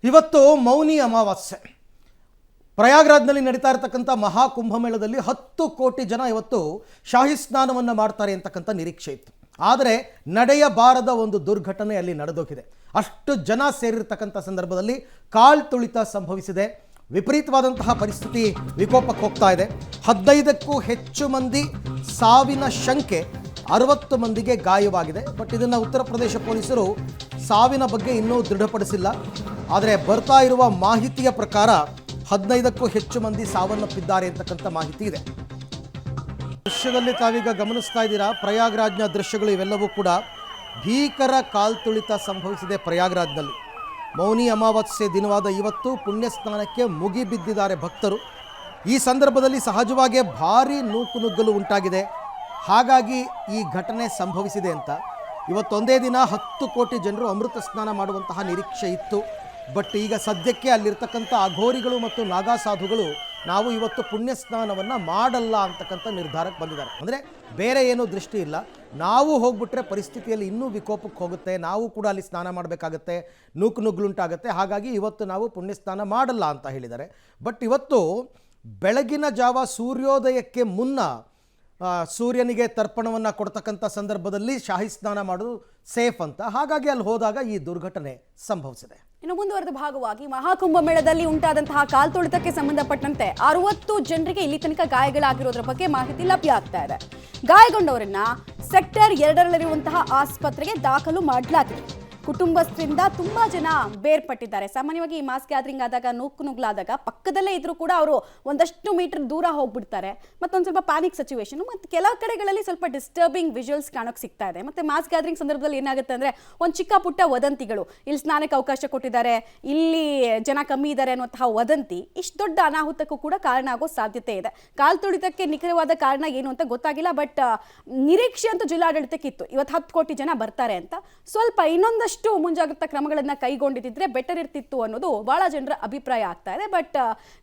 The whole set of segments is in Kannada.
ಇವತ್ತು ಮೌನಿ ಅಮಾವಾಸ್ಯೆ. ಪ್ರಯಾಗ್ರಾಜ್ನಲ್ಲಿ ನಡೀತಾ ಇರತಕ್ಕಂಥ ಮಹಾಕುಂಭಮೇಳದಲ್ಲಿ 10 ಕೋಟಿ ಜನ ಇವತ್ತು ಶಾಹಿ ಸ್ನಾನವನ್ನು ಮಾಡ್ತಾರೆ ಅಂತಕ್ಕಂಥ ನಿರೀಕ್ಷೆ ಇತ್ತು. ಆದರೆ ನಡೆಯಬಾರದ ಒಂದು ದುರ್ಘಟನೆ ಅಲ್ಲಿ ನಡೆದೋಗಿದೆ. ಅಷ್ಟು ಜನ ಸೇರಿರ್ತಕ್ಕಂಥ ಸಂದರ್ಭದಲ್ಲಿ ಕಾಲ್ತುಳಿತ ಸಂಭವಿಸಿದೆ. ವಿಪರೀತವಾದಂತಹ ಪರಿಸ್ಥಿತಿ ವಿಕೋಪಕ್ಕೆ ಹೋಗ್ತಾ ಇದೆ. 15ಕ್ಕೂ ಹೆಚ್ಚು ಮಂದಿ ಸಾವಿನ ಶಂಕೆ, 60 ಮಂದಿಗೆ ಗಾಯವಾಗಿದೆ. ಬಟ್ ಇದನ್ನು ಉತ್ತರ ಪ್ರದೇಶ ಪೊಲೀಸರು ಸಾವಿನ ಬಗ್ಗೆ ಇನ್ನೂ ದೃಢಪಡಿಸಿಲ್ಲ. ಆದರೆ ಬರ್ತಾ ಇರುವ ಮಾಹಿತಿಯ ಪ್ರಕಾರ 15ಕ್ಕೂ ಹೆಚ್ಚು ಮಂದಿ ಸಾವನ್ನಪ್ಪಿದ್ದಾರೆ ಅಂತಕ್ಕಂಥ ಮಾಹಿತಿ ಇದೆ. ದೃಶ್ಯದಲ್ಲಿ ತಾವೀಗ ಗಮನಿಸ್ತಾ ಇದ್ದೀರಾ, ಪ್ರಯಾಗ್ರಾಜ್ನ ದೃಶ್ಯಗಳು ಇವೆಲ್ಲವೂ ಕೂಡ ಭೀಕರ ಕಾಲ್ತುಳಿತ ಸಂಭವಿಸಿದೆ. ಪ್ರಯಾಗ್ರಾಜ್ನಲ್ಲಿ ಮೌನಿ ಅಮಾವಾಸ್ಯೆ ದಿನವಾದ ಇವತ್ತು ಪುಣ್ಯ ಸ್ನಾನಕ್ಕೆ ಮುಗಿಬಿದ್ದಿದ್ದಾರೆ ಭಕ್ತರು. ಈ ಸಂದರ್ಭದಲ್ಲಿ ಸಹಜವಾಗಿಯೇ ಭಾರೀ ನೂಕುನುಗ್ಗಲು ಉಂಟಾಗಿದೆ. ಹಾಗಾಗಿ ಈ ಘಟನೆ ಸಂಭವಿಸಿದೆ ಅಂತ. ಇವತ್ತೊಂದೇ ದಿನ 10 ಕೋಟಿ ಜನರು ಅಮೃತ ಸ್ನಾನ ಮಾಡುವಂತಹ ನಿರೀಕ್ಷೆ ಇತ್ತು. ಬಟ್ ಈಗ ಸದ್ಯಕ್ಕೆ ಅಲ್ಲಿರ್ತಕ್ಕಂಥ ಅಘೋರಿಗಳು ಮತ್ತು ನಾಗಾ ಸಾಧುಗಳು ನಾವು ಇವತ್ತು ಪುಣ್ಯ ಸ್ನಾನವನ್ನು ಮಾಡಲ್ಲ ಅಂತಕ್ಕಂಥ ನಿರ್ಧಾರಕ್ಕೆ ಬಂದಿದ್ದಾರೆ. ಅಂದರೆ ಬೇರೆ ಏನೂ ದೃಷ್ಟಿ ಇಲ್ಲ, ನಾವು ಹೋಗ್ಬಿಟ್ರೆ ಪರಿಸ್ಥಿತಿಯಲ್ಲಿ ಇನ್ನೂ ವಿಕೋಪಕ್ಕೆ ಹೋಗುತ್ತೆ, ನಾವು ಕೂಡ ಅಲ್ಲಿ ಸ್ನಾನ ಮಾಡಬೇಕಾಗತ್ತೆ, ನೂಕುನುಗ್ಗಲುಂಟಾಗುತ್ತೆ. ಹಾಗಾಗಿ ಇವತ್ತು ನಾವು ಪುಣ್ಯ ಸ್ನಾನ ಮಾಡಲ್ಲ ಅಂತ ಹೇಳಿದ್ದಾರೆ. ಬಟ್ ಇವತ್ತು ಬೆಳಗಿನ ಜಾವ ಸೂರ್ಯೋದಯಕ್ಕೆ ಮುನ್ನ ಸೂರ್ಯನಿಗೆ ತರ್ಪಣವನ್ನು ಕೊಡ್ತಕ್ಕಂಥ ಸಂದರ್ಭದಲ್ಲಿ ಶಾಹಿ ಸ್ನಾನ ಮಾಡೋದು ಸೇಫ್ ಅಂತ. ಹಾಗಾಗಿ ಅಲ್ಲಿ ಹೋದಾಗ ಈ ದುರ್ಘಟನೆ ಸಂಭವಿಸಿದೆ. ಇನ್ನು ಮುಂದುವರೆದ ಭಾಗವಾಗಿ ಮಹಾಕುಂಭಮೇಳದಲ್ಲಿ ಉಂಟಾದಂತಹ ಕಾಲ್ತುಳಿತಕ್ಕೆ ಸಂಬಂಧಪಟ್ಟಂತೆ 60 ಜನರಿಗೆ ಇಲ್ಲಿ ತನಕ ಗಾಯಗಳಾಗಿರೋದ್ರ ಬಗ್ಗೆ ಮಾಹಿತಿ ಲಭ್ಯ ಆಗ್ತಾ ಇದೆ. ಗಾಯಗೊಂಡವರನ್ನ ಸೆಕ್ಟರ್ 2ರಲ್ಲಿರುವಂತಹ ಆಸ್ಪತ್ರೆಗೆ ದಾಖಲು ಮಾಡಲಾಗಿದೆ. ಕುಟುಂಬಸ್ಥರಿಂದ ತುಂಬಾ ಜನ ಬೇರ್ಪಟ್ಟಿದ್ದಾರೆ. ಸಾಮಾನ್ಯವಾಗಿ ಈ ಮಾಸ್ ಗ್ಯಾದರಿಂಗ್ ಆದಾಗ, ನುಗ್ಲಾದಾಗ ಪಕ್ಕದಲ್ಲೇ ಇದ್ರೂ ಕೂಡ ಅವರು ಒಂದಷ್ಟು ಮೀಟರ್ ದೂರ ಹೋಗ್ಬಿಡ್ತಾರೆ. ಮತ್ತೊಂದು ಸ್ವಲ್ಪ ಪ್ಯಾನಿಕ್ ಸಿಚುವೇಶನ್, ಮತ್ತು ಕೆಲವು ಕಡೆಗಳಲ್ಲಿ ಸ್ವಲ್ಪ ಡಿಸ್ಟರ್ಬಿಂಗ್ ವಿಜುವಲ್ಸ್ ಕಾಣೋಕೆ ಸಿಗ್ತಾ ಇದೆ. ಮತ್ತೆ ಮಾಸ್ ಗ್ಯಾದರಿಂಗ್ ಸಂದರ್ಭದಲ್ಲಿ ಏನಾಗುತ್ತೆ ಅಂದ್ರೆ ಒಂದು ಚಿಕ್ಕ ಪುಟ್ಟ ವದಂತಿಗಳು, ಇಲ್ಲಿ ಸ್ನಾನಕ್ಕೆ ಅವಕಾಶ ಕೊಟ್ಟಿದ್ದಾರೆ, ಇಲ್ಲಿ ಜನ ಕಮ್ಮಿ ಇದ್ದಾರೆ ಅನ್ನುವಂತಹ ವದಂತಿ ಇಷ್ಟು ದೊಡ್ಡ ಅನಾಹುತಕ್ಕೂ ಕೂಡ ಕಾರಣ ಆಗೋ ಸಾಧ್ಯತೆ ಇದೆ. ಕಾಲ್ತುಳಿತಕ್ಕೆ ನಿಖರವಾದ ಕಾರಣ ಏನು ಅಂತ ಗೊತ್ತಾಗಿಲ್ಲ. ಬಟ್ ನಿರೀಕ್ಷೆ ಅಂತೂ ಜಿಲ್ಲಾಡಳಿತಕ್ಕೆ ಇತ್ತು, ಇವತ್ತು 10 ಕೋಟಿ ಜನ ಬರ್ತಾರೆ ಅಂತ. ಸ್ವಲ್ಪ ಇನ್ನೊಂದಷ್ಟು ಮುಂಜಾಗ್ರತಾ ಕ್ರಮಗಳನ್ನ ಕೈಗೊಂಡಿದ್ರೆ ಬೆಟರ್ ಇರ್ತಿತ್ತು ಅನ್ನೋದು ಬಹಳ ಜನರ ಅಭಿಪ್ರಾಯ ಆಗ್ತಾ ಇದೆ. ಬಟ್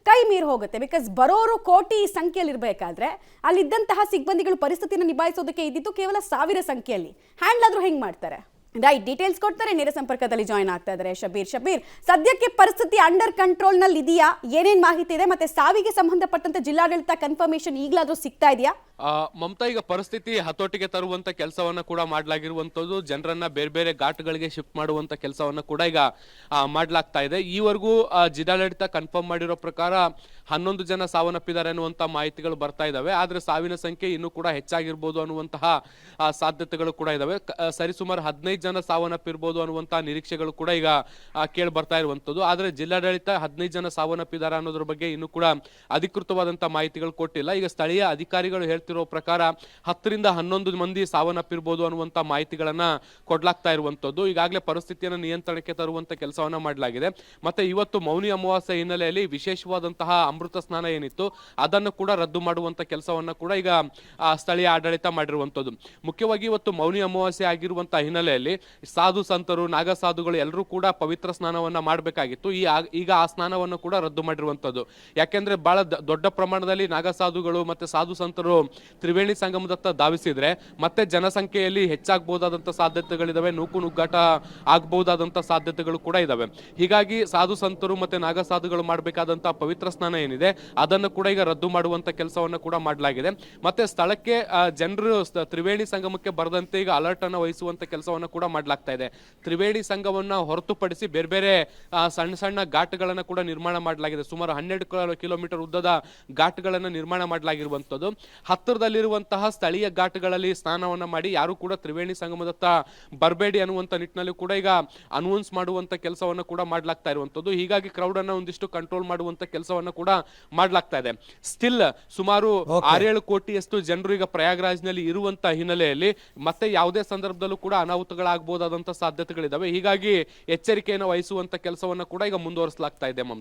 ಕೈ ಮೀರಿ ಹೋಗುತ್ತೆ. ಬಿಕಾಸ್ ಬರೋರು ಕೋಟಿ ಸಂಖ್ಯೆಯಲ್ಲಿ ಇರಬೇಕಾದ್ರೆ ಅಲ್ಲಿದ್ದಂತಹ ಸಿಬ್ಬಂದಿಗಳು ಪರಿಸ್ಥಿತಿಯನ್ನು ನಿಭಾಯಿಸೋದಕ್ಕೆ ಇದ್ದಿದ್ದು ಕೇವಲ 1000 ಸಂಖ್ಯೆಯಲ್ಲಿ. ಹ್ಯಾಂಡಲ್ ಆದ್ರೂ ಹೆಂಗ್ ಮಾಡ್ತಾರೆ? ರೈಟ್, ಡೀಟೇಲ್ಸ್ ಕೊಡ್ತಾರೆ. ನೇರ ಸಂಪರ್ಕದಲ್ಲಿ ಜಾಯ್ನ್ ಆಗ್ತಾ ಇದ್ದಾರೆ ಶಬೀರ್. ಸದ್ಯಕ್ಕೆ ಪರಿಸ್ಥಿತಿ ಅಂಡರ್ ಕಂಟ್ರೋಲ್ ನಲ್ಲಿ ಇದೆಯಾ? ಏನೇನ್ ಮಾಹಿತಿ ಇದೆ? ಮತ್ತೆ ಸಾವಿಗೆ ಸಂಬಂಧಪಟ್ಟಂತೆ ಜಿಲ್ಲಾಡಳಿತ ಕನ್ಫರ್ಮೇಶನ್ ಈಗಲಾದ್ರೂ ಸಿಗ್ತಾ ಇದೆಯಾ? ಮಮತಾ, ಈಗ ಪರಿಸ್ಥಿತಿ ಹತೋಟಿಗೆ ತರುವಂತ ಕೆಲಸವನ್ನ ಕೂಡ ಮಾಡಲಾಗಿರುವಂತದ್ದು. ಜನರನ್ನ ಬೇರೆ ಬೇರೆ ಘಾಟ್ಗಳಿಗೆ ಶಿಫ್ಟ್ ಮಾಡುವಂತ ಕೆಲಸವನ್ನ ಕೂಡ ಈಗ ಮಾಡಲಾಗ್ತಾ ಇದೆ. ಈವರೆಗೂ ಜಿಲ್ಲಾಡಳಿತ ಕನ್ಫರ್ಮ್ ಮಾಡಿರೋ ಪ್ರಕಾರ 11 ಜನ ಸಾವನ್ನಪ್ಪಿದ್ದಾರೆ ಅನ್ನುವಂತ ಮಾಹಿತಿಗಳು ಬರ್ತಾ ಇದಾವೆ. ಆದ್ರೆ ಸಾವಿನ ಸಂಖ್ಯೆ ಇನ್ನೂ ಕೂಡ ಹೆಚ್ಚಾಗಿರ್ಬೋದು ಅನ್ನುವಂತಹ ಸಾಧ್ಯತೆಗಳು ಕೂಡ ಇದಾವೆ. ಸರಿಸುಮಾರು 15 ಜನ ಸಾವನ್ನಪ್ಪಿರ್ಬೋದು ಅನ್ನುವಂತಹ ನಿರೀಕ್ಷೆಗಳು ಕೂಡ ಈಗ ಕೇಳಿ ಬರ್ತಾ ಇರುವಂತದ್ದು. ಆದ್ರೆ ಜಿಲ್ಲಾಡಳಿತ 15 ಜನ ಸಾವನ್ನಪ್ಪಿದ್ದಾರೆ ಅನ್ನೋದ್ರ ಬಗ್ಗೆ ಇನ್ನೂ ಕೂಡ ಅಧಿಕೃತವಾದಂತಹ ಮಾಹಿತಿಗಳು ಕೊಟ್ಟಿಲ್ಲ. ಈಗ ಸ್ಥಳೀಯ ಅಧಿಕಾರಿಗಳು ಹೇಳ್ತಿರೋ ಪ್ರಕಾರ 10 ರಿಂದ 11 ಮಂದಿ ಸಾವನ್ನಪ್ಪಿರ್ಬೋದು ಅನ್ನುವಂತ ಮಾಹಿತಿಗಳನ್ನ ಕೊಡ್ಲಾಗ್ತಾ ಇರುವಂತದ್ದು. ಈಗಾಗಲೇ ಪರಿಸ್ಥಿತಿಯನ್ನು ನಿಯಂತ್ರಣಕ್ಕೆ ತರುವಂತ ಕೆಲಸವನ್ನ ಮಾಡಲಾಗಿದೆ. ಮತ್ತೆ ಇವತ್ತು ಮೌನಿ ಅಮಾವಾಸ್ಯೆ ಹಿನ್ನೆಲೆಯಲ್ಲಿ ವಿಶೇಷವಾದಂತಹ ಅಮೃತ ಸ್ನಾನ ಏನಿತ್ತು ಅದನ್ನು ಕೂಡ ರದ್ದು ಮಾಡುವಂತ ಕೆಲಸವನ್ನ ಕೂಡ ಈಗ ಸ್ಥಳೀಯ ಆಡಳಿತ ಮಾಡಿರುವಂತದ್ದು. ಮುಖ್ಯವಾಗಿ ಇವತ್ತು ಮೌನಿ ಅಮಾವಾಸ್ಯೆ ಆಗಿರುವಂತಹ ಹಿನ್ನೆಲೆಯಲ್ಲಿ ಸಾಧು ಸಂತರು, ನಾಗ ಸಾಧುಗಳು ಎಲ್ಲರೂ ಕೂಡ ಪವಿತ್ರ ಸ್ನಾನವನ್ನ ಮಾಡಬೇಕಾಗಿತ್ತು. ಈಗ ಆ ಸ್ನಾನವನ್ನು ಕೂಡ ರದ್ದು ಮಾಡಿರುವಂತದ್ದು. ಯಾಕೆಂದ್ರೆ ಬಹಳ ದೊಡ್ಡ ಪ್ರಮಾಣದಲ್ಲಿ ನಾಗ ಸಾಧುಗಳು ಮತ್ತೆ ಸಾಧು ಸಂತರು ತ್ರಿವೇಣಿ ಸಂಗಮದತ್ತ ಧಾವಿಸಿದ್ರೆ ಮತ್ತೆ ಜನಸಂಖ್ಯೆಯಲ್ಲಿ ಹೆಚ್ಚಾಗಬಹುದಾದಂತ ಸಾಧ್ಯತೆಗಳಿದಾವೆ, ನುಗ್ಗಾಟ ಆಗಬಹುದಾದಂತ ಸಾಧ್ಯತೆಗಳು ಕೂಡ ಇದಾವೆ. ಹೀಗಾಗಿ ಸಾಧು ಸಂತರು ಮತ್ತೆ ನಾಗ ಸಾಧುಗಳು ಮಾಡಬೇಕಾದಂತ ಪವಿತ್ರ ಸ್ನಾನ ಏನಿದೆ ಅದನ್ನು ಕೂಡ ಈಗ ರದ್ದು ಮಾಡುವಂತ ಕೆಲಸವನ್ನ ಕೂಡ ಮಾಡಲಾಗಿದೆ. ಮತ್ತೆ ಸ್ಥಳಕ್ಕೆ ಜನರು ತ್ರಿವೇಣಿ ಸಂಗಮಕ್ಕೆ ಬರದಂತೆ ಈಗ ಅಲರ್ಟ್ ಅನ್ನು ವಹಿಸುವಂತ ಕೆಲಸವನ್ನ ಕೂಡ ಮಾಡಲಾಗ್ತಾ ಇದೆ. ತ್ರಿವೇಣಿ ಸಂಗಮವನ್ನ ಹೊರತುಪಡಿಸಿ ಬೇರೆ ಬೇರೆ ಸಣ್ಣ ಸಣ್ಣ ಘಾಟ್ಗಳನ್ನ ಕೂಡ ನಿರ್ಮಾಣ ಮಾಡಲಾಗಿದೆ. ಸುಮಾರು 12 ಕಿಲೋಮೀಟರ್ ಉದ್ದದ ಘಾಟ್ಗಳನ್ನ ನಿರ್ಮಾಣ ಮಾಡಲಾಗಿರುವಂತದ್ದು. ಹತ್ತಿರದಲ್ಲಿರುವಂತಹ ಸ್ಥಳೀಯ ಘಾಟ್ಗಳಲ್ಲಿ ಸ್ನಾನವನ್ನ ಮಾಡಿ ಯಾರು ಕೂಡ ತ್ರಿವೇಣಿ ಸಂಗಮದತ್ತ ಬರಬೇಡಿ ಅನ್ನುವಂತ ನಿಟ್ಟಿನಲ್ಲಿ ಕೂಡ ಈಗ ಅನೌನ್ಸ್ ಮಾಡುವಂತ ಕೆಲಸವನ್ನ ಕೂಡ ಮಾಡಲಾಗ್ತಾ ಇರುವಂತದ್ದು. ಹೀಗಾಗಿ ಕ್ರೌಡ್ ಅನ್ನ ಒಂದಿಷ್ಟು ಕಂಟ್ರೋಲ್ ಮಾಡುವಂತ ಕೆಲಸವನ್ನ ಕೂಡ ಮಾಡಲಾಗ್ತಾ ಇದೆ. ಸ್ಟಿಲ್ ಸುಮಾರು 6-7 ಕೋಟಿಯಷ್ಟು ಜನರು ಈಗ ಪ್ರಯಾಗ್ರಾಜ್ನಲ್ಲಿ ಇರುವಂತ ಹಿನ್ನೆಲೆಯಲ್ಲಿ ಮತ್ತೆ ಯಾವುದೇ ಸಂದರ್ಭದಲ್ಲೂ ಕೂಡ ಅನಾಹುತಗಳಾಗಬಹುದಾದಂತ ಸಾಧ್ಯತೆಗಳಿದಾವೆ. ಹೀಗಾಗಿ ಎಚ್ಚರಿಕೆಯನ್ನು ವಹಿಸುವಂತ ಕೆಲಸವನ್ನ ಕೂಡ ಈಗ ಮುಂದುವರಿಸಲಾಗ್ತಾ ಇದೆ.